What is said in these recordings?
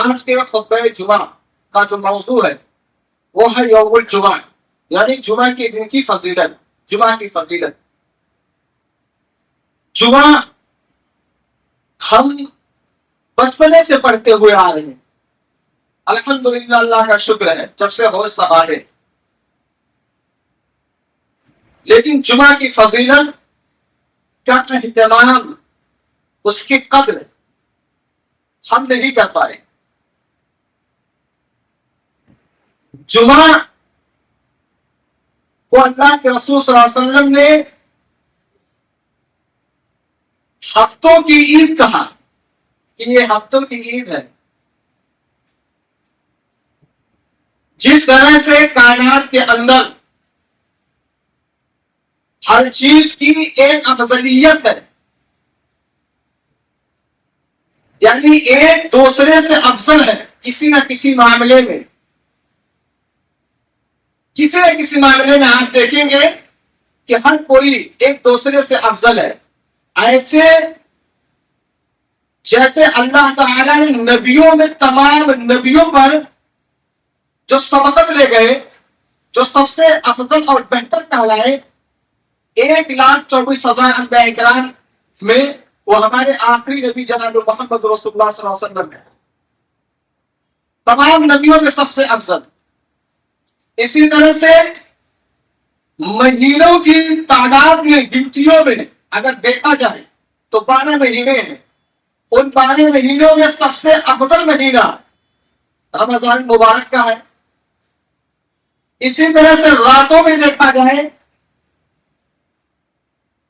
آج کے خطبہ جمعہ کا جو موضوع ہے وہ ہے یوم الجمعہ، یعنی جمعہ کے دن کی فضیلت، جمعہ کی فضیلت۔ جمعہ ہم بچپنے سے پڑھتے ہوئے آ رہے ہیں، الحمدللہ اللہ کا شکر ہے جب سے ہوش سنبھالے۔ لیکن جمعہ کی فضیلت کا اہتمام، اس کی قدر ہم نہیں کر پائے۔ جمعہ کو اللہ کے رسول صلی اللہ علیہ وسلم نے ہفتوں کی عید کہا کہ یہ ہفتوں کی عید ہے۔ جس طرح سے کائنات کے اندر ہر چیز کی ایک افضلیت ہے، یعنی ایک دوسرے سے افضل ہے کسی نہ کسی معاملے میں، کسی نہ کسی معاملے میں آپ دیکھیں گے کہ ہر کوئی ایک دوسرے سے افضل ہے۔ ایسے جیسے اللہ تعالیٰ نے نبیوں میں تمام نبیوں پر جو سبقت لے گئے، جو سب سے افضل اور بہتر کہلائے، 1,24,000 انبیاء کرام میں وہ ہمارے آخری نبی جناب محمد رسول اللہ صلی اللہ علیہ وسلم ہے، تمام نبیوں میں سب سے افضل۔ اسی طرح سے مہینوں کی تعداد میں، گنتیوں میں اگر دیکھا جائے تو 12 مہینے ہیں، ان 12 مہینوں میں سب سے افضل مہینہ رمضان مبارک کا ہے۔ اسی طرح سے راتوں میں دیکھا جائے،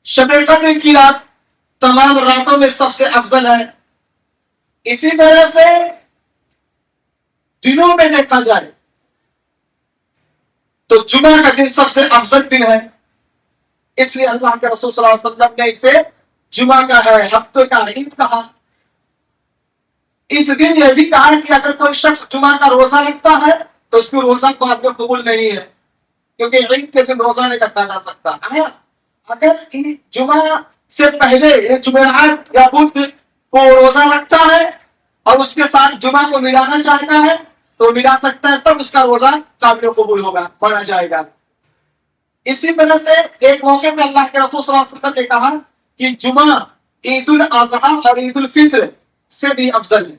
شب قدر کی رات تمام راتوں میں سب سے افضل ہے۔ اسی طرح سے دنوں میں دیکھا جائے تو جمعہ کا دن سب سے افضل دن ہے، اس لیے اللہ کے رسول صلی اللہ علیہ وسلم نے اسے جمعہ کا ہے، ہفتے کا عید کہا۔ اس دن یہ بھی کہا کہ اگر کوئی شخص جمعہ کا روزہ رکھتا ہے تو اس کے روزہ کو آپ کو قبول نہیں ہے، کیونکہ عید کے دن روزہ نہیں رکھا جا سکتا۔ اگر جمعہ سے پہلے جمعرات یا بدھ کو روزہ رکھتا ہے اور اس کے ساتھ جمعہ کو ملانا چاہتا ہے تو ملا سکتا ہے، تب اس کا روزہ قابل قبول ہوگا، پڑھا جائے گا۔ اسی طرح سے ایک موقع پہ اللہ کے رسول صلی اللہ علیہ وسلم نے کہا کہ جمعہ عید الاضحیٰ اور عید الفطر سے بھی افضل ہے۔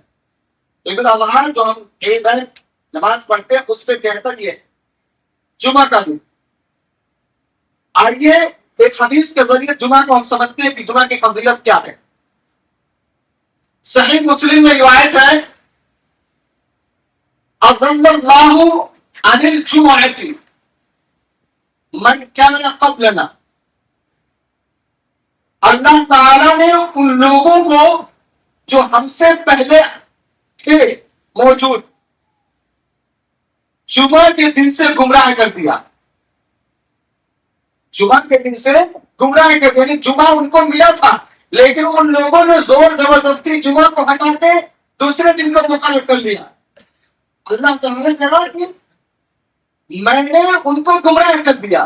عید الاضحیٰ جو ہم عید ہے نماز پڑھتے ہیں، اس سے بہتر یہ جمعہ کا دن۔ آئیے ایک حدیث کے ذریعے جمعہ کو ہم سمجھتے ہیں کہ جمعہ کی فضیلت کیا ہے۔ صحیح مسلم میں روایت ہے، اضل اللہ عن الجمعۃ من کان قبلنا، اللہ تعالیٰ نے ان لوگوں کو جو ہم سے پہلے تھے موجود، جمعہ کے دن سے گمراہ کر دیا۔ جمعہ کے دن سے گمراہ کر دیا، جمعہ ان کو ملا تھا لیکن ان لوگوں نے زور زبردستی جمعہ کو ہٹا کے دوسرے دن کو مقرر کر لیا۔ اللہ تعالیٰ نے کہا کہ میں نے ان کو گمراہ کر دیا۔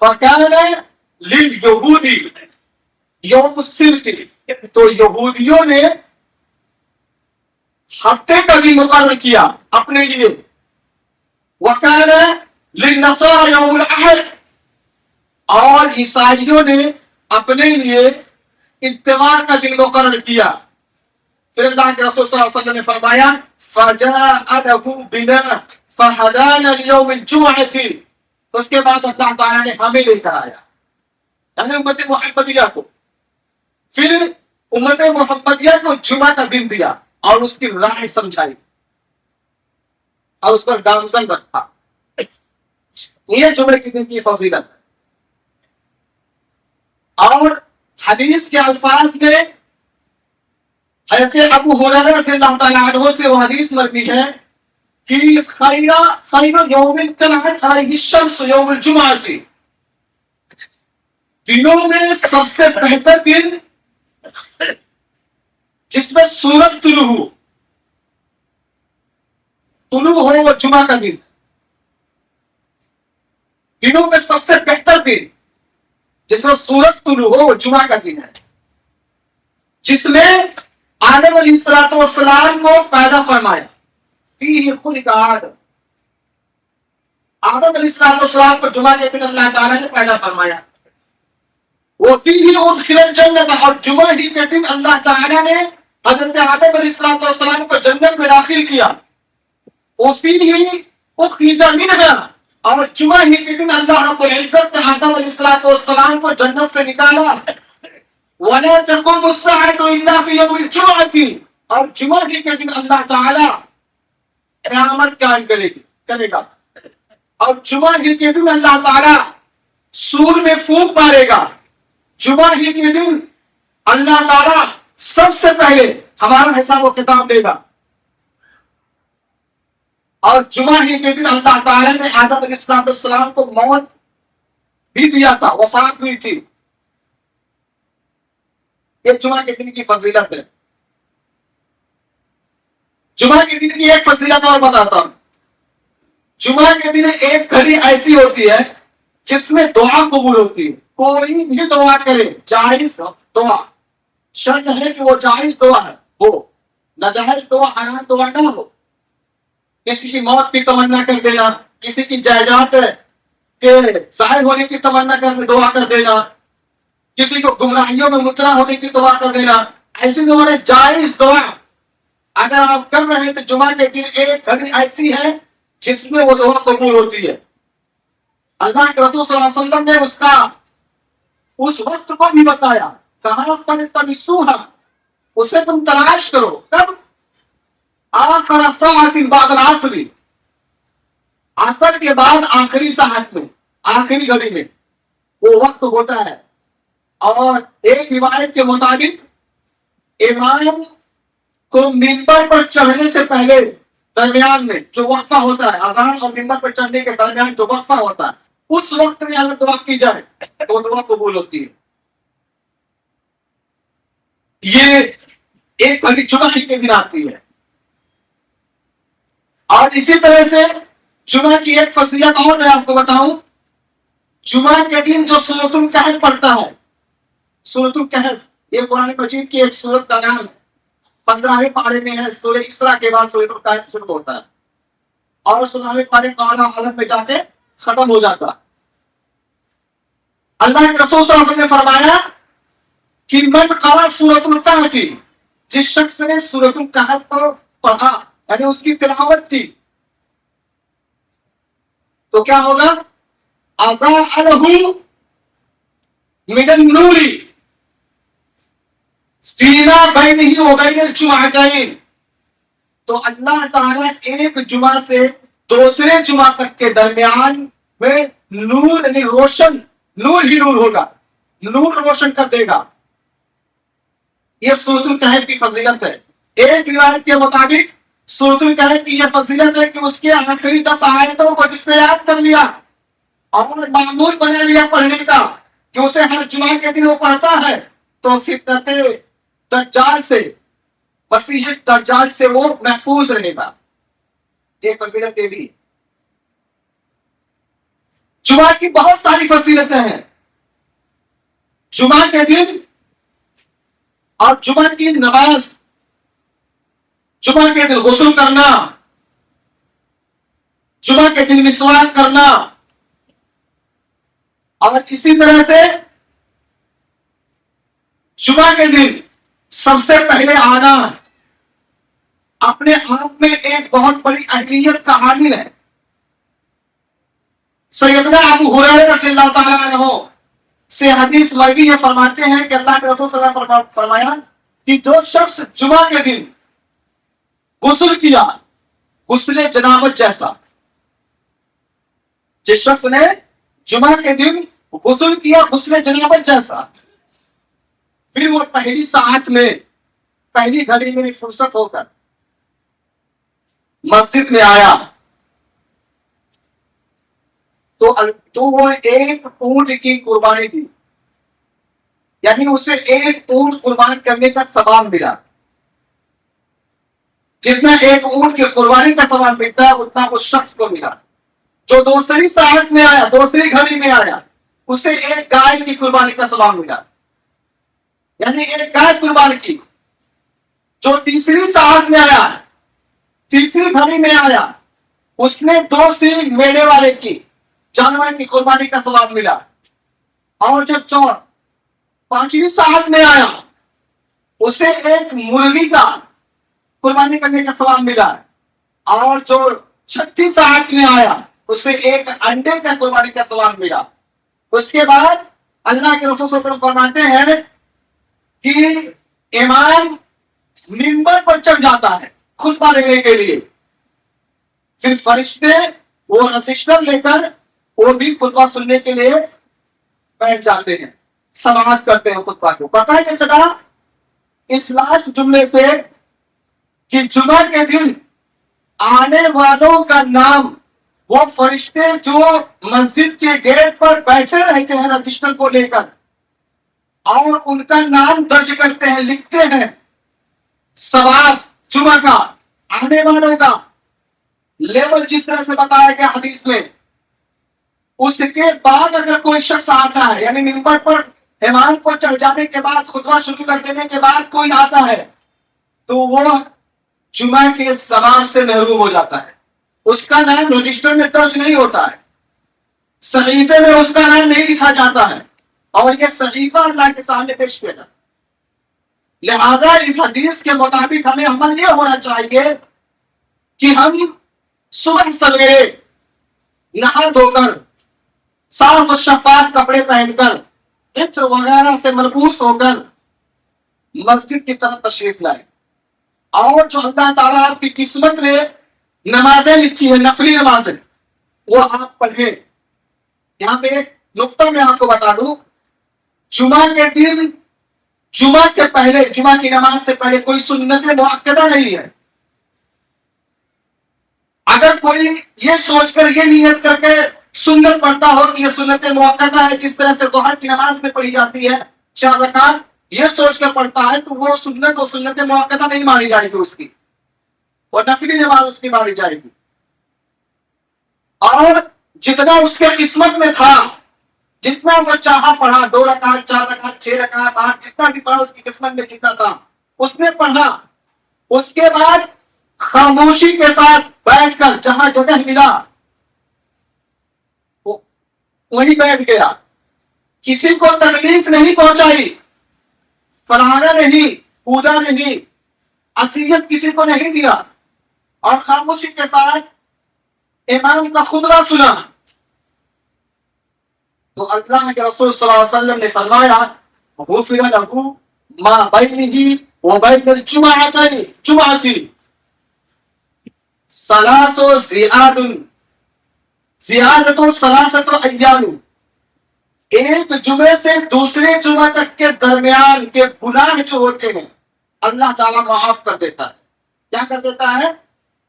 فَكَانَ لِلْيَهُودِ يَوْمُ السِّبْتِ، تو یہودیوں نے ہفتے کا دن مقرر کیا اپنے لیے۔ وَكَانَ لِلنَّصَارَى يَوْمُ الْأَحَدِ، اور عیسائیوں نے اپنے لیے اتوار کا دن مقرر کیا۔ پھر اللہ کے رسول صلی اللہ علیہ وسلم نے فرمایا فَجَاءَنَهُ بِنَا فَهَدَانَا لِيَوْمِ الْجُمْعَةِ، اس کے بعد اللہ تعالیٰ نے ہمیں لے کر آیا، یعنی امت محمدیہ کو، پھر امت محمدیہ کو جمعہ کا دن دیا اور اس کی راہ سمجھائی اور اس پر گامزن رکھا۔ یہ جمعے کے دن کی فضیلت ہے۔ اور حدیث کے الفاظ میں حضرت ابو ہریرہ رضی اللہ تعالیٰ عنہ سے وہ حدیث مروی ہے کہ خیر یوم طلعت علیہ الشمس یوم الجمعۃ، دنوں میں سب سے بہتر دن جس میں سورج طلوع ہو وہ جمعہ کا دن، دنوں میں سب سے بہتر دن جس میں سورج طلوع ہو وہ جمعہ کا دن ہے، جس میں آدم علیہ السلام کو پیدا فرمایا. فیہ خلق آدم. آدم علیہ السلام کو جمعہ کے دن اللہ تعالیٰ نے پیدا فرمایا. وہ فیہ ادخل الجنت, اور جمعہ ہی کے دن اللہ تعالیٰ نے حضرت آدم علیہ السلام کو جنت میں داخل کیا. وہ فیہ اخرج منہا, اور جمعہ ہی کے دن اللہ رب العزت نے آدم علیہ السلام کو جنت سے نکالا. وَلَا تَقُومُ السَّاعَةُ إِلَّا فِي يَوْمِ الْجُمْعَةِ, اور جمعہ ہی کے دن اللہ تعالیٰ قیامت قائم کرے گا. اور جمعہ ہی کے دن اللہ تعالیٰ سور میں پھونک مارے گا. جمعہ ہی کے دن اللہ تعالیٰ سب سے پہلے ہمارا حساب و کتاب دے گا. اور جمعہ ہی کے دن اللہ تعالیٰ نے آدم علیہ السلام کو موت بھی دیا تھا, وفات ہوئی تھی. یہ جمعہ کے دن کی فضیلت ہے. جمعہ کے دن کی ایک فضیلت اور بتاتا ہوں. جمعہ کے دن ایک گھڑی ایسی ہوتی ہے جس میں دعا قبول ہوتی ہے. کوئی بھی دعا کرے, جائز دعا, شرط ہے کہ وہ جائز دعا ہے, وہ ناجائز دعا حرام دعا نہ ہو. کسی کی موت کی تمنا کر دینا, کسی کی جائیداد کے ضائع ہونے کی تمنا کر دعا کر دینا, کسی کو گمراہیوں میں مبتلا ہونے کی دعا کر دینا, ایسی دعا ہے جائز دعا. اگر آپ کر رہے ہیں تو جمعہ کے دن ایک گھڑی ایسی ہے جس میں وہ دعا قبول ہوتی ہے. اللہ کے رسول صلی اللہ علیہ وسلم نے اس کا اس وقت کو بھی بتایا, کہاں فَلْتَمِسُوهَا, اسے تم تلاش کرو. کب؟ آخر ساعت بعد العصر, عصر کے بعد آخری ساعت میں, آخری گھڑی میں وہ وقت ہوتا ہے. اور ایک روایت کے مطابق امام کو ممبر پر چڑھنے سے پہلے درمیان میں جو وقفہ ہوتا ہے, اذان اور ممبر پر چڑھنے کے درمیان جو وقفہ ہوتا ہے, اس وقت میں اگر دعا کی جائے تو دعا قبول ہوتی ہے. یہ ایک گھڑی جمعہ ہی کے دن آتی ہے. اور اسی طرح سے جمعہ کی ایک فضیلت اور میں آپ کو بتاؤں. جمعہ کے دن جو سورۃ الکہف پڑھتا ہے, سورۃ الکہف یہ قرآن مجید کی ایک سورت کا نام ہے, 15ویں پارے میں ہے. سورہ اسراء کے بعد سورۃ الکہف شروع ہوتا ہے اور 16ویں پارے قالا علم میں جا کے ختم ہو جاتا. اللہ کے رسول صلی اللہ علیہ وسلم نے فرمایا کہ من قرأ سورۃ الکہف, جس شخص نے سورۃ الکہف کو پڑھا یعنی اس کی تلاوت کی, تو کیا ہوگا؟ اضاء له من النور فیما بینہ وبین الجمعتین, تو اللہ تعالیٰ ایک جمعہ سے دوسرے جمعہ تک کے درمیان میں نور یعنی روشن, نور ہی نور ہوگا, نور روشن کر دے گا. یہ سورۃ الکہف کی فضیلت ہے. ایک روایت کے مطابق سورۃ الکہف کی یہ فضیلت ہے کہ اس کے آخری 10 آیتوں کو جس نے یاد کر لیا اور معمول بنا لیا پڑھنے کا کہ اسے ہر جمعہ کے دن وہ پڑھتا ہے, تو فتنت دجال سے, مسیح دجال سے وہ محفوظ رہے گا. یہ فضیلت یہ بھی. جمعہ کی بہت ساری فضیلتیں ہیں. جمعہ کے دن اور جمعہ کی نماز, جمعہ کے دن غسل کرنا, جمعہ کے دن مسواک کرنا, اور اسی طرح سے جمعہ کے دن سب سے پہلے آنا اپنے آپ میں ایک بہت بڑی اہمیت کا حامل ہے. سیدنا ابو ہریرہ رضی اللہ تعالیٰ عنہ سے حدیث مروی ہے, فرماتے ہیں کہ اللہ کے رسول صلی اللہ علیہ وسلم نے فرمایا کہ جو شخص جمعہ کے دن غسل کیا, غسل جنابت جیسا, جس شخص نے جمعہ کے دن غسل کیا غسل جنابت جیسا, پھر وہ پہلی ساعت میں, پہلی گھڑی میں فرصت ہو کر مسجد میں آیا تو وہ ایک اونٹ کی قربانی دی, یعنی اسے ایک اونٹ قربان کرنے کا ثواب ملا. جتنا ایک اونٹ کی قربانی کا ثواب ملتا ہے اتنا اس شخص کو ملا. جو دوسری ساعت میں آیا, دوسری گھڑی میں آیا, اسے ایک گائے کی قربانی کا ثواب ملا, یعنی ایک گائے قربان کی. جو تیسری ساعت میں آیا، تیسری گھڑی میں آیا، اس نے 2 سینگ میڑے والے کی، جانور کی قربانی کا ثواب ملا، اور جو 5ویں ساعت میں آیا اسے ایک مرغی کا قربانی کرنے کا ثواب ملا، اور جو 6ٹھی ساعت میں آیا اسے ایک انڈے کا قربانی کا ثواب ملا۔ اس کے بعد اللہ کے رسول صلی اللہ علیہ وسلم فرماتے ہیں کہ امام منبر پر چڑھ جاتا ہے خطبہ دینے کے لیے، پھر فرشتے وہ رجسٹر لے کر وہ بھی خطبہ سننے کے لیے بیٹھ جاتے ہیں، سماعت کرتے ہیں خطبہ کو۔ پتہ ہے چلا اس لاسٹ جملے سے کہ جمعہ کے دن آنے والوں کا نام وہ فرشتے جو مسجد کے گیٹ پر بیٹھے رہتے ہیں رجسٹر کو لے کر، اور ان کا نام درج کرتے ہیں، لکھتے ہیں ثواب جمعہ کا، آنے والوں کا لیول جس طرح سے بتایا گیا حدیث میں۔ اس کے بعد اگر کوئی شخص آتا ہے، یعنی منبر پر امام کو چڑھ جانے کے بعد، خطبہ شروع کر دینے کے بعد کوئی آتا ہے، تو وہ جمعہ کے ثواب سے محروم ہو جاتا ہے، اس کا نام رجسٹر میں درج نہیں ہوتا ہے، صحیفے میں اس کا نام نہیں لکھا جاتا ہے، اور یہ صحیفہ اللہ کے سامنے پیش کیا جاتا ہے۔ لہذا اس حدیث کے مطابق ہمیں عمل یہ ہونا چاہیے کہ ہم صبح سویرے نہا دھو کر، صاف و شفاف کپڑے پہن کر، عطر وغیرہ سے ملبوس ہو کر مسجد کی طرف تشریف لائیں، اور جو اللہ تعالیٰ آپ کی قسمت میں نمازیں لکھی ہیں، نفلی نمازیں، وہ آپ پڑھیں۔ یہاں پہ ایک نقطہ میں آپ کو بتا دوں، جمعہ کے دن، جمعہ سے پہلے، جمعہ کی نماز سے پہلے کوئی سنت مؤکدہ نہیں ہے۔ اگر کوئی یہ سوچ کر، یہ نیت کر کے سنت پڑھتا ہو کہ یہ سنت مؤکدہ ہے، جس طرح سے ظہر کی نماز میں پڑھی جاتی ہے 4 رکعت، یہ سوچ کر پڑھتا ہے، تو وہ سنت و سنت مؤکدہ نہیں مانی جائے گی اس کی، اور نفلی نماز اس کی مانی جائے گی۔ اور جتنا اس کے قسمت میں تھا، جتنا وہ چاہا پڑھا، 2 رکعت، 4 رکعت، 6 رکعت، 8، جتنا بھی پڑھا اس کی قسمت میں جتنا تھا اس نے پڑھا۔ اس کے بعد خاموشی کے ساتھ بیٹھ کر جہاں جگہ ملا وہیں بیٹھ گیا، کسی کو تکلیف نہیں پہنچائی، پڑھانا نہیں، کودا نہیں، اذیت کسی کو نہیں دیا، اور خاموشی کے ساتھ امام کا خطبہ سنا، تو اللہ کے رسول صلی اللہ علیہ وسلم نے فرمایا غفر له ما بینہ وبین الجمعۃ ثلاث زیادت ثلاثۃ ایام، ایک جمعے سے دوسرے جمعہ تک کے درمیان کے گناہ جو ہوتے ہیں اللہ تعالیٰ معاف کر دیتا ہے۔ کیا کر دیتا ہے؟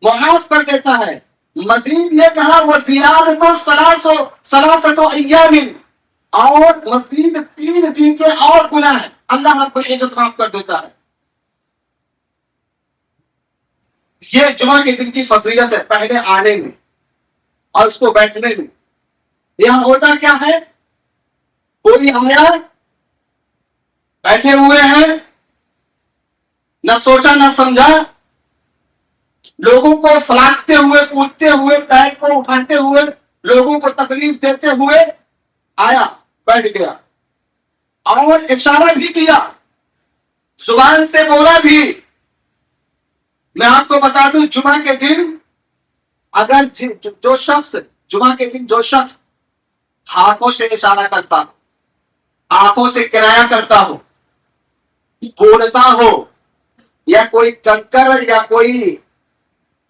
معاف کر دیتا ہے۔ مزید یہ کہا وزیادت ثلاثۃ ایام، اور مزید 3 دن کے اور گناہ اللہ رب العزت معاف کر دیتا ہے۔ یہ جمعہ کے دن کی فضیلت ہے، پہلے آنے میں اور اس کو بیٹھنے میں۔ یہاں ہوتا کیا ہے، کوئی آیا، بیٹھے ہوئے ہیں، نہ سوچا نہ سمجھا، لوگوں کو فلاکتے ہوئے، کودتے ہوئے، پیر کو اٹھاتے ہوئے، لوگوں کو تکلیف دیتے ہوئے آیا، بیٹھ گیا، اور اشارہ بھی کیا، زبان سے بولا بھی۔ میں آپ کو بتا دوں، جمعہ کے دن اگر جو شخص، جمعہ کے دن جو شخص ہاتھوں سے اشارہ کرتا ہو، آنکھوں سے کنایا کرتا ہو، بولتا ہو، یا کوئی کنکر یا کوئی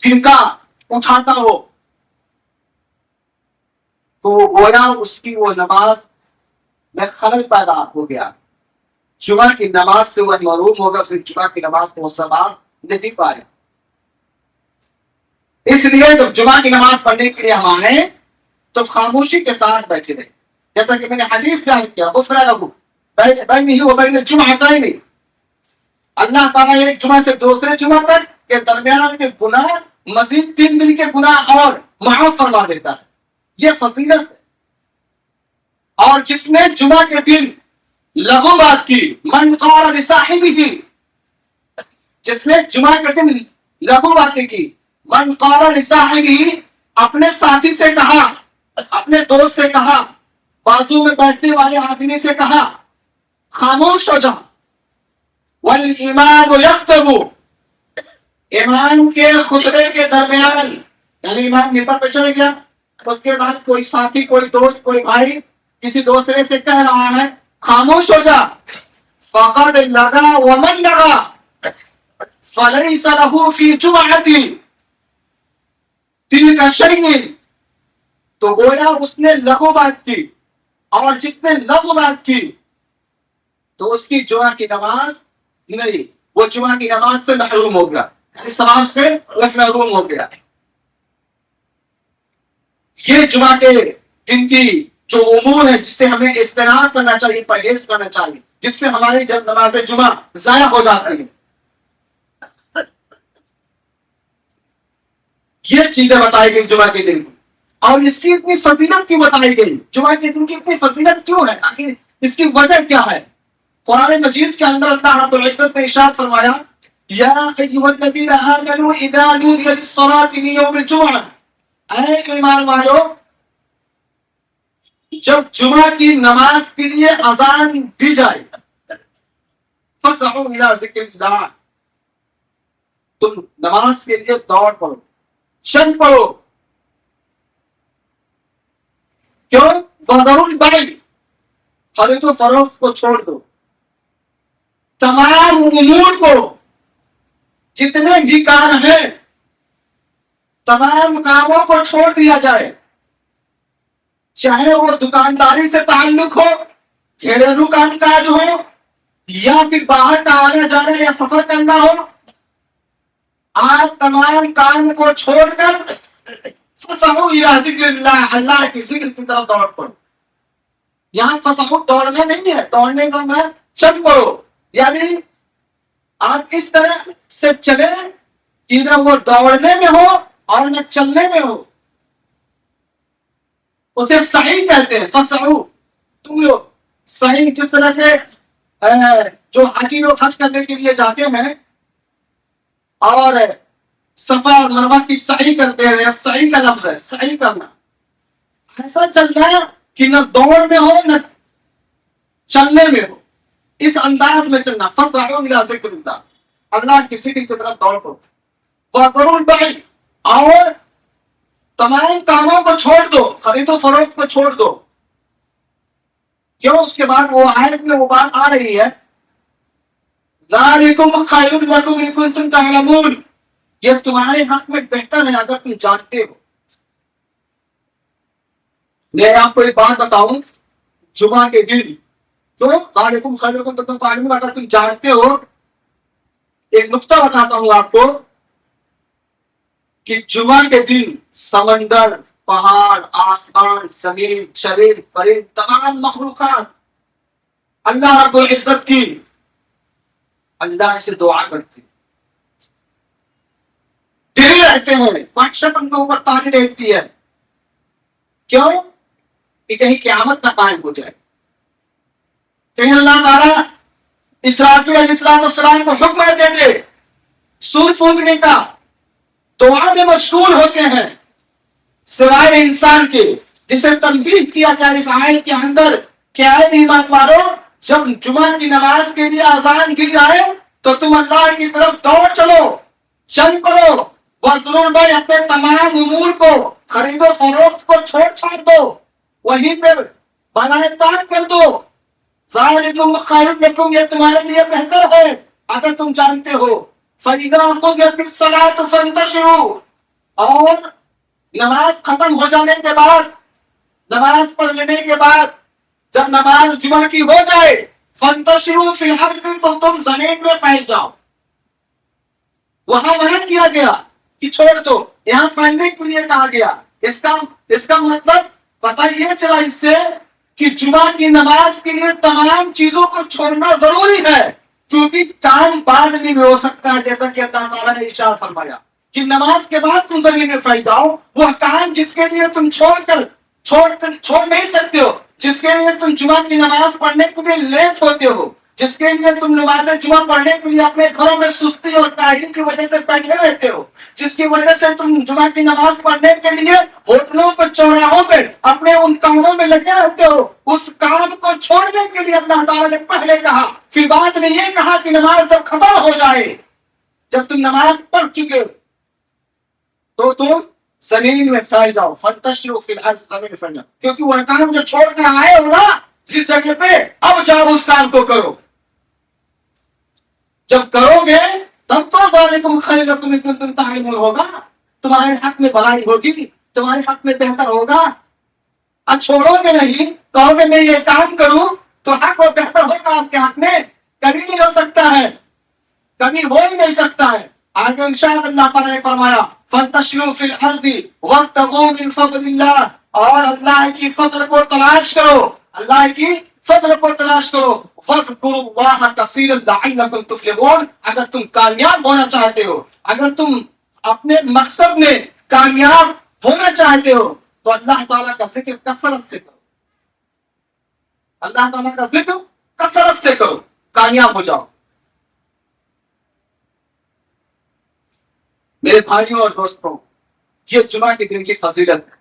تنکا اٹھاتا ہو، تو وہ گویا اس کی وہ نماز میں خلل پیدا ہو گیا، جمعہ کی نماز سے وہ محروم ہوگا، اسے جمعہ کی نماز کو وہ ثواب نہیں پائے۔ اس لیے جب جمعہ کی نماز پڑھنے کے لیے ہم آئے تو خاموشی کے ساتھ بیٹھے رہے، جیسا کہ میں نے حدیث بیان کیا، غفر لہ بینہ وبین الجمعتین، اللہ تعالیٰ ایک جمعہ سے دوسرے جمعہ تک کے درمیان کے گناہ، مزید 3 دن کے گناہ اور معاف فرما دیتا ہے۔ یہ فضیلت ہے۔ اور جس نے جمعہ کے دن لغو بات کی، من قال لصاحبہ، جس نے جمعہ کے دن لغو باتیں کی. من قال لصاحبہ، اپنے ساتھی سے کہا، اپنے دوست سے کہا، بازو میں بیٹھنے والے آدمی سے کہا خاموش ہو جا. والامام یخطب، امام کے خطبے کے درمیان، یعنی امام ممبر پہ چڑھ گیا، اس کے بعد کوئی ساتھی، کوئی دوست، کوئی بھائی کسی دوسرے سے کہہ رہا ہے خاموش ہو جا. فقد لگا ومن لگا فلیس له فی جمعتی تلک شیء، تو گویا اس نے لغو بات کی، اور جس نے لغو بات کی تو اس کی جمعہ کی نماز نہیں، وہ جمعہ کی نماز سے محروم ہو گیا، اس ثواب سے وہ محروم ہو گیا. یہ جمعہ کے دن کی جو امور ہے جس سے ہمیں اجتناب کرنا چاہیے، پرہیز کرنا چاہیے، جس سے ہماری جب نماز جمعہ ضائع ہو جاتی ہے، یہ چیزیں بتائی گئی جمعہ کے دن. اور اس کی اتنی فضیلت کیوں بتائی گئی؟ جمعہ کے دن کی اتنی فضیلت کیوں ہے؟ آخر اس کی وجہ کیا ہے؟ قرآن مجید کے اندر اللہ رب العزت نے ارشاد فرمایا یا ایھا الذین آمنوا اذا نودی للصلاۃ من یوم الجمعہ، اے ایمان والو، جب جمعہ کی نماز کے لیے اذان دی جائے فسعوا الی ذکر اللہ، تم نماز کے لیے دوڑ پڑو، چل پڑو. کیوں؟ وذروا البیع، خرید و فروخت کو چھوڑ دو، تمام امور کو، جتنے بھی کام ہیں تمام کاموں کو چھوڑ دیا جائے، چاہے وہ دکانداری سے تعلق ہو، گھریلو کام کاج ہو، یا پھر باہر کا آنا جانا یا سفر کرنا ہو. آپ تمام کام کو چھوڑ کر فسعوا الی ذکر اللہ، اللہ کی ذکر کی طرف دوڑ پڑو. یہاں فسعوا دوڑنا نہیں ہے، دوڑنے کا میں چل پڑو، یعنی آپ اس طرح سے چلے کہ نہ وہ دوڑنے میں ہو اور نہ چلنے میں ہو. اسے صحیح کہتے ہیں. فسعوا، تم لوگ صحیح، جس طرح سے جو حاجی لوگ حج کرنے کے لیے جاتے ہیں اور صفا اور مروہ کی سعی کرتے ہیں، سعی کا لفظ ہے سعی کرنا، ایسا چلنا کہ نہ دوڑ میں ہو نہ چلنے میں ہو، اس انداز میں چلنا. فسعوا الی ذکر اللہ، اللہ کی ذکر کی طرف دوڑ پڑو. وذروا البیع، اور تمام کاموں کو چھوڑ دو، خرید و فروخت کو چھوڑ دو. کیوں؟ اس کے بعد وہ آیت میں وہ بات آ رہی ہے ذالکم خیر لکم ان کنتم تعلمون، یہ تمہارے حق میں بہتر ہے اگر تم جانتے ہو. میں آپ کو ایک بات بتاؤں، جمعہ کے دن کیوں ذالکم خیر لکم تم تعلمون، اگر تم جانتے ہو، ایک نقطہ بتاتا ہوں آپ کو کہ جمعہ کے دن سمندر، پہاڑ، آسمان، زمین، شریر، پرند، تمام مخلوقات اللہ رب العزت کی اللہ سے دعا کرتے ڈرے رہتے ہیں، وحشت ان کے اوپر تاری رہتی ہے. کیوں؟ کہ کہیں قیامت نہ قائم ہو جائے، کہیں اللہ تعالیٰ اسرافیل علیہ السلام کو حکم دے دے سور پھونکنے کا. دعا میں مشغول ہوتے ہیں سوائے انسان کے، جسے تنبیہ کیا جائے اس آیت کے اندر کہ اے ایمان والو، جب جمعہ کی نماز کے لیے اذان دی جائے تو تم اللہ کی طرف دوڑ چلو، چل پڑو. وذروا البیع، اپنے تمام امور کو، خرید و فروخت کو چھوڑ چھاڑ دو، وہیں پہ بنائے تاک کر دو. ذالکم خیر لکم، یہ تمہارے لیے بہتر ہے اگر تم جانتے ہو. فَإِذَا قُضِيَتِ الصَّلَاةُ فَانتَشِرُوا، اور نماز ختم ہو جانے کے بعد، نماز پڑھ لینے کے بعد جب نماز جمعہ کی ہو جائے فَانتَشِرُوا فِي الْأَرْضِ، تو تم زمین میں پھیل جاؤ. وہاں منع کیا گیا کہ چھوڑ دو، یہاں پھیلنے کے لیے کہا گیا. اس کا مطلب پتہ یہ چلا اس سے کہ جمعہ کی نماز کے لیے تمام چیزوں کو چھوڑنا ضروری ہے، کیونکہ کام بعد میں بھی ہو سکتا ہے، جیسا کہ اللہ تعالیٰ نے ارشاد فرمایا کہ نماز کے بعد تم زمین میں پھیل جاؤ. وہ کام جس کے لیے تم چھوڑ نہیں سکتے ہو، جس کے لیے تم جمعہ کی نماز پڑھنے کے لیے لیٹ ہوتے ہو، جس کے لیے تم نماز جمعہ پڑھنے کے لیے اپنے گھروں میں سستی اور کاہلی کی وجہ سے بیٹھے رہتے ہو، جس کی وجہ سے تم جمعہ کی نماز پڑھنے کے لیے ہوٹلوں پہ چوراہوں پہ اپنے ان کاموں میں لگے رہتے ہو، اس کام کو چھوڑنے کے لیے اللہ تعالیٰ نے پہلے کہا، پھر بعد میں یہ کہا کہ نماز جب ختم ہو جائے، جب تم نماز پڑھ چکے تو تم زمین میں پھیل جاؤ، فانتشروا فی الارض، زمین میں پھیل جاؤ، کیونکہ وہ کام جو چھوڑ کر آئے ہو نا جس جگہ پہ، اب جاؤ اس کام کو کرو۔ جب کرو گے تب تو ذالکم خیر لکم ان کنتم تعلمون ہوگا، تمہارے حق میں بھلائی ہوگی، تمہارے حق میں بہتر ہوگا۔ اب چھوڑو گے نہیں، کہو گے میں یہ کام کروں تو حق اور بہتر ہوگا آپ کے حق میں، کبھی نہیں ہو سکتا ہے، کبھی ہو ہی نہیں سکتا ہے۔ آگے ارشاد اللہ تعالیٰ نے فرمایا فانتشروا فی الارض وابتغوا من فضل اللہ، اور اللہ کی فضل کو تلاش کرو، اللہ کی فضل کو تلاش کرو، فاذکروا اللہ کثیرا لعلکم تفلحون۔ اگر تم کامیاب ہونا چاہتے ہو، اگر تم اپنے مقصد میں کامیاب ہونا چاہتے ہو تو اللہ تعالیٰ کا ذکر کثرت سے کرو، اللہ تعالیٰ کا ذکر کثرت سے کرو، کامیاب ہو جاؤ۔ میرے بھائیوں اور دوستوں، یہ جمعہ کے دن کی فضیلت ہے،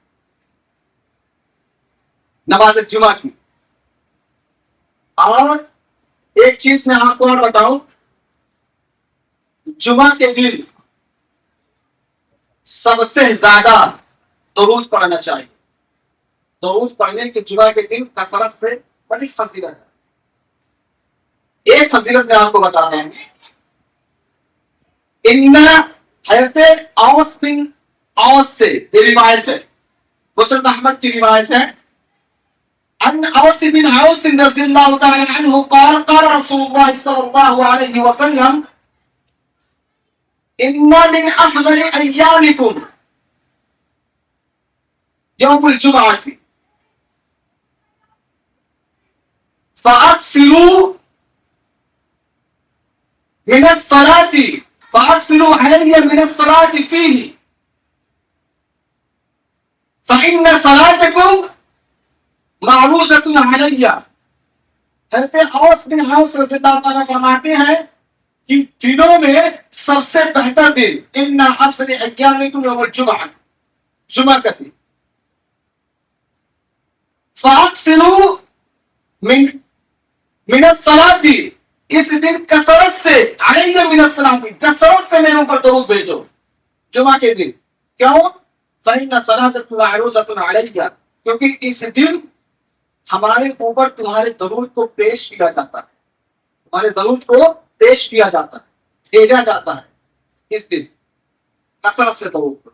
نماز جمعہ کی۔ اور ایک چیز میں آپ کو اور بتاؤں، جمعہ کے دن سب سے زیادہ درود پڑھنا چاہیے، درود پڑھنے کے جمعہ کے دن کثرت سے بڑی فضیلت ہے۔ ایک فضیلت میں آپ کو بتا رہے ہیں، ان حضرت اوس بن اوس سے یہ روایت ہے، مسند احمد کی روایت ہے، ان اوس بن اوس رضی اللہ تعالی عنہ قال قال رسول اللہ صلی اللہ علیہ وسلم ان من افضل ایامکم یوم الجمعہ فاکثروا من الصلاة فاکثروا علی من الصلاة فیہ فإن صلاتکم معروضۃ علی۔ حضرت اوس بن اوس رضی اللہ تعالیٰ فرماتے ہیں کہ دنوں میں سب سے بہتر دن ان افضل ایامکم یوم الجمعہ، جمعہ کا دن، فاکثروا من الصلاة، اس دن کثرت سے، علی من الصلاة، کثرت سے میرے اوپر درود بھیجو جمعہ کے دن۔ کیوں؟ فإن صلاتکم معروضۃ علی، کیونکہ اس دن ہمارے اوپر تمہارے درود کو پیش کیا جاتا ہے، تمہارے درود کو پیش کیا جاتا ہے، بھیجا جاتا ہے اس دن، کثرت سے درود کو۔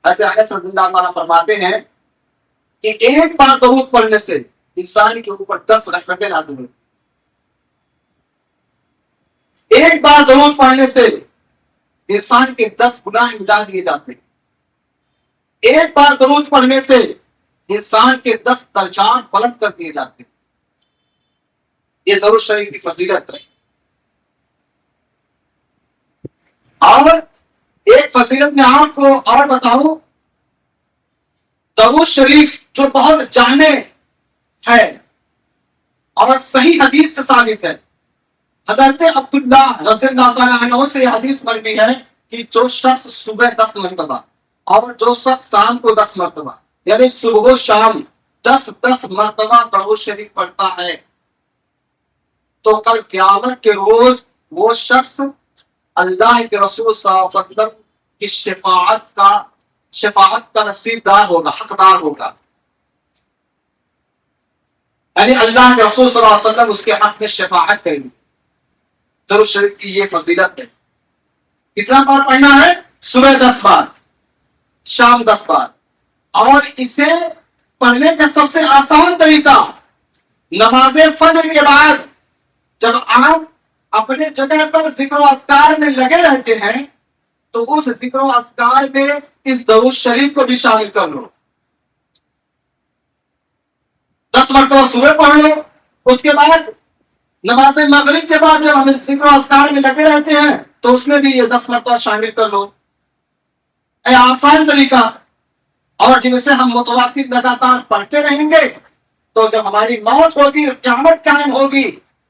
حضرت انس رضی اللہ تعالیٰ فرماتے ہیں کہ ایک بار درود پڑھنے سے انسان کے اوپر 10 رحمتیں نازل ہوتی، ایک بار درود پڑھنے سے انسان کے 10 گناہ مٹا دیے جاتے ہیں، ایک بار درود پڑھنے سے انسان کے 10 درجات بلند کر دیے جاتے ہیں۔ یہ درود شریف کی فضیلت ہے۔ اور ایک فضیلت میں آپ کو اور بتاؤں، درود شریف جو بہت جامع ہے اور صحیح حدیث سے ثابت ہے، حضرت عبداللہ رضی اللہ تعالیٰ عنہ سے یہ حدیث مروی ہے کہ جو شخص صبح 10 مرتبہ اور جو شخص شام کو 10 مرتبہ، یعنی صبح و شام 10 مرتبہ درود شریف پڑھتا ہے تو کل قیامت کے روز وہ شخص اللہ کے رسول صلی اللہ علیہ وسلم کی شفاعت کا نصیب دار ہوگا، حقدار ہوگا، یعنی اللہ کے رسول صلی اللہ علیہ وسلم اس کے حق میں شفاعت کریں گے۔ درود شریف کی یہ فضیلت ہے۔ کتنا بار پڑھنا ہے؟ صبح 10 بار، شام 10 بار۔ اور اسے پڑھنے کا سب سے آسان طریقہ، نماز فجر کے بعد جب آپ اپنے جگہ پر ذکر و اذکار میں لگے رہتے ہیں تو اس ذکر و اذکار میں اس درود شریف کو بھی شامل کر لو۔ 10 مرتبہ صبح پڑھ لو، اس کے بعد نماز مغرب کے بعد جب ہم ذکر و اذکار میں لگے رہتے ہیں تو اس میں بھی یہ 10 مرتبہ شامل کر لو۔ اے آسان طریقہ، اور جن سے ہم متواتر لگاتار پڑھتے رہیں گے تو جب ہماری موت ہوگی، قیامت قائم ہوگی،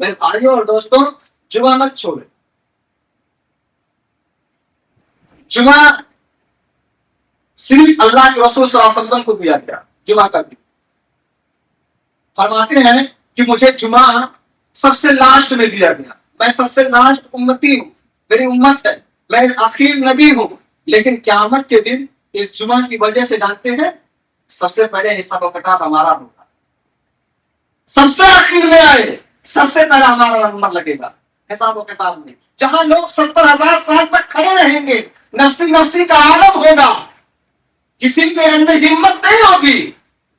میرے بھائیوں اور دوستوں جمعہ مت چھوڑے. جمعہ صرف اللہ کے رسول صلی اللہ علیہ وسلم کو دیا گیا جمعہ کا دن. فرماتے ہیں کہ مجھے جمعہ سب سے لاسٹ میں دیا گیا, میں سب سے لاسٹ امتی ہوں, میری امت ہے, میں آخر نبی ہوں, لیکن قیامت کے دن اس جمعہ کی وجہ سے جانتے ہیں سب سے پہلے حساب و کتاب ہمارا ہوگا. سب سے آخر میں آئے, سب سے پہلے ہمارا نمبر لگے گا حساب و کتاب میں. جہاں لوگ 70,000 سال تک کھڑے رہیں گے, نفسی نفسی کا عالم ہوگا, کسی کے اندر ہمت نہیں ہوگی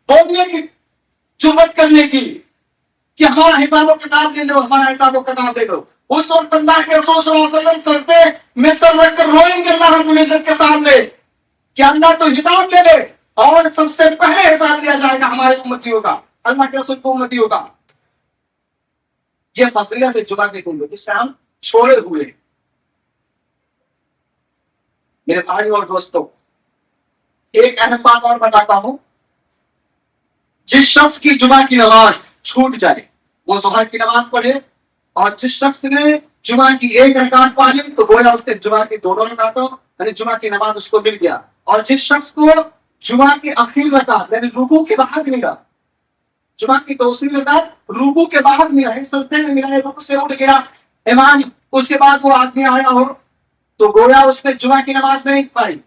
بولنے کی, جرأت کرنے کی کہ ہمارا حساب و کتاب لے لو, ہمارا حساب و کتاب لے لو. اس وقت اللہ کے رسول صلی اللہ علیہ وسلم سجدے میں سر رکھ کر روئیں گے اللہ رب العزت کے سامنے کہ اللہ تو حساب لے لے, اور سب سے پہلے حساب لیا جائے گا ہمارے امتیوں کا, اللہ کے رسول کو امتیوں کا. یہ فضیلت ہے جمعہ کے دن جسے ہم چھوڑے ہوئے. میرے بھائیوں اور دوستوں ایک اہم بات اور بتاتا ہوں, جس شخص کی جمعہ کی نماز چھوٹ جائے وہ ظہر کی نماز پڑھے, اور جس شخص نے جمعہ کی ایک رکعت پا لی تو گویا اس نے جمعہ کی دونوں رکعتوں یعنی جمعہ کی نماز اس کو مل گیا. اور جس شخص کو جمعہ کی آخری رکعت یعنی رکوع کے بعد ملا, جمعہ کی دوسری رکعت رکوع کے بعد ملا ہے, سجدے میں ملا ہے, رکوع سے اٹھ گیا امام, اس کے بعد وہ آدمی آیا ہو تو گویا اس نے جمعہ کی نماز نہیں پائی,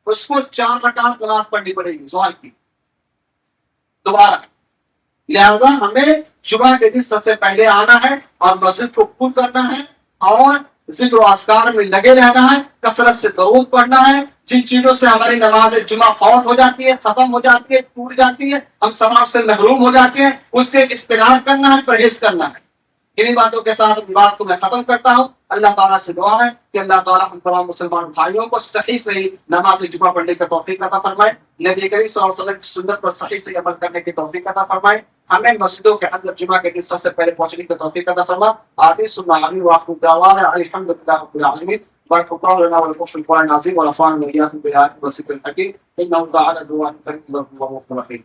اس کو 4 رکعت نماز پڑھنی پڑے گی ظہر کی دوبارہ. لہذا ہمیں جمعہ کے دن سب سے پہلے آنا ہے اور مسجد کو پور کرنا ہے, اور ذکر و اذکار میں لگے رہنا ہے, کثرت سے درود پڑھنا ہے. جن چیزوں سے ہماری نماز جمعہ فوت ہو جاتی ہے, ختم ہو جاتی ہے, ٹوٹ جاتی ہے, ہم ثواب سے محروم ہو جاتے ہیں, اس سے اجتناب کرنا ہے, پرہیز کرنا ہے. انہی باتوں کے ساتھ بات کو میں ختم کرتا ہوں. اللہ تعالیٰ سے دعا ہے کہ اللہ تعالیٰ ہم تمام مسلمان بھائیوں کو صحیح نماز جمعہ پڑھنے کی توفیق عطا فرمائے, نبی کریم صلی اللہ علیہ وسلم کی سنت پر صحیح عمل کرنے کی توفیق عطا فرمائے, ہمیں مسجدوں کے اندر جمعہ کے دن سب سے پہلے پہنچنے کی توفیق عطا فرما. آمین ثم آمین وآخر دعوانا الحمدللہ رب العالمین. بارک اللہ لنا ولکم فی القرآن العظیم ونفعنا وإياکم بالآیات والذکر الحکیم. إنه تعالى ذو رحمة ورحمة رحيم.